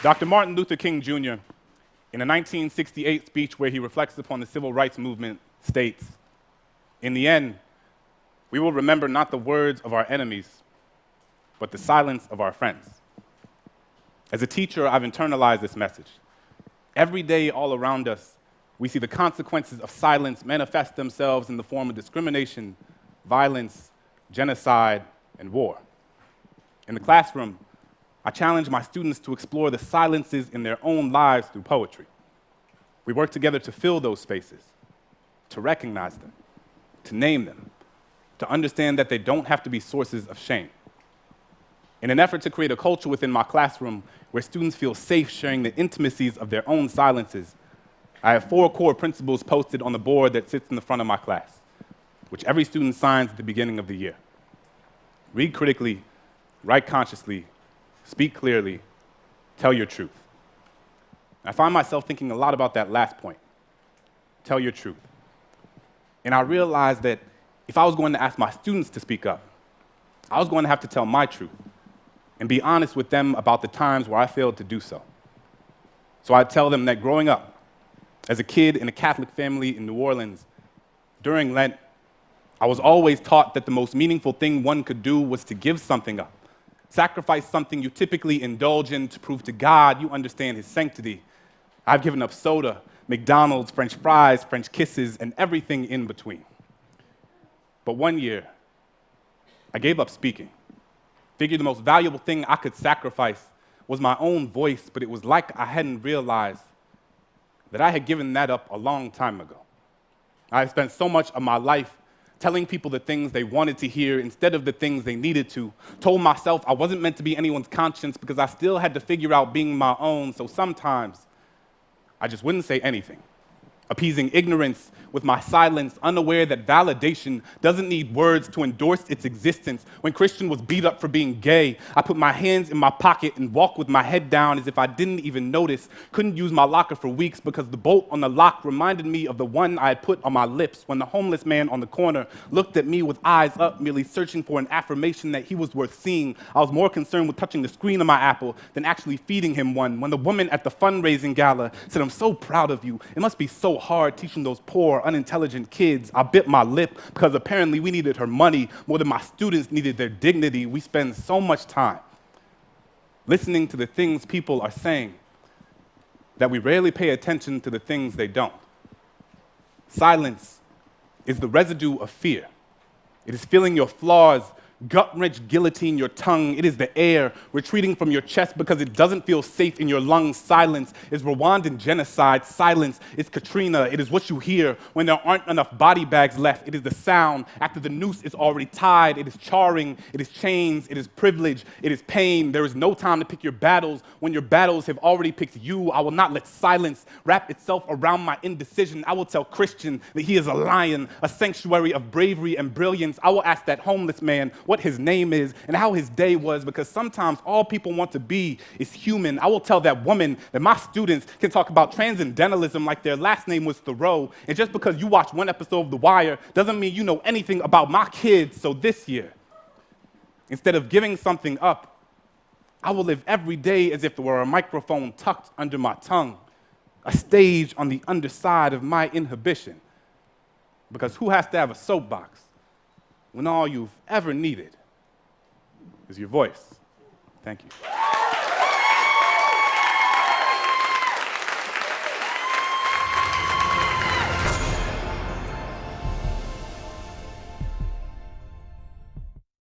Dr. Martin Luther King Jr., in a 1968 speech where he reflects upon the civil rights movement, states, "In the end, we will remember not the words of our enemies, but the silence of our friends." As a teacher, I've internalized this message. Every day all around us, we see the consequences of silence manifest themselves in the form of discrimination, violence, genocide, and war. In the classroom, I challenge my students to explore the silences in their own lives through poetry. We work together to fill those spaces, to recognize them, to name them, to understand that they don't have to be sources of shame. In an effort to create a culture within my classroom where students feel safe sharing the intimacies of their own silences, I have 4 core principles posted on the board that sits in the front of my class, which every student signs at the beginning of the year. Read critically, write consciously, speak clearly, tell your truth. I find myself thinking a lot about that last point, tell your truth. And I realized that if I was going to ask my students to speak up, I was going to have to tell my truth and be honest with them about the times where I failed to do so. So I tell them that growing up, as a kid in a Catholic family in New Orleans, during Lent, I was always taught that the most meaningful thing one could do was to give something up. Sacrifice something you typically indulge in to prove to God you understand His sanctity. I've given up soda, McDonald's, French fries, French kisses, and everything in between. But one year, I gave up speaking. Figured the most valuable thing I could sacrifice was my own voice, but it was like I hadn't realized that I had given that up a long time ago. I had spent so much of my life telling people the things they wanted to hear instead of the things they needed to. Told myself I wasn't meant to be anyone's conscience because I still had to figure out being my own, so sometimes I just wouldn't say anything, appeasing ignorance with my silence, unaware that validation doesn't need words to endorse its existence. When Christian was beat up for being gay, I put my hands in my pocket and walked with my head down as if I didn't even notice. Couldn't use my locker for weeks because the bolt on the lock reminded me of the one I had put on my lips when the homeless man on the corner looked at me with eyes up, merely searching for an affirmation that he was worth seeing. I was more concerned with touching the screen of my Apple than actually feeding him one. When the woman at the fundraising gala said, "I'm so proud of you. It must be so hard teaching those poor, unintelligent kids," I bit my lip because apparently we needed her money more than my students needed their dignity. We spend so much time listening to the things people are saying that we rarely pay attention to the things they don't. Silence is the residue of fear. It is feeling your flaws gut-wrench guillotine your tongue. It is the air retreating from your chest because it doesn't feel safe in your lungs. Silence is Rwandan genocide. Silence is Katrina. It is what you hear when there aren't enough body bags left. It is the sound after the noose is already tied. It is charring. It is chains. It is privilege. It is pain. There is no time to pick your battles when your battles have already picked you. I will not let silence wrap itself around my indecision. I will tell Christian that he is a lion, a sanctuary of bravery and brilliance. I will ask that homeless man what his name is and how his day was, because sometimes all people want to be is human. I will tell that woman that my students can talk about transcendentalism like their last name was Thoreau, and just because you watch one episode of The Wire doesn't mean you know anything about my kids. So this year, instead of giving something up, I will live every day as if there were a microphone tucked under my tongue, a stage on the underside of my inhibition. Because who has to have a soapbox when all you've ever needed is your voice? Thank you.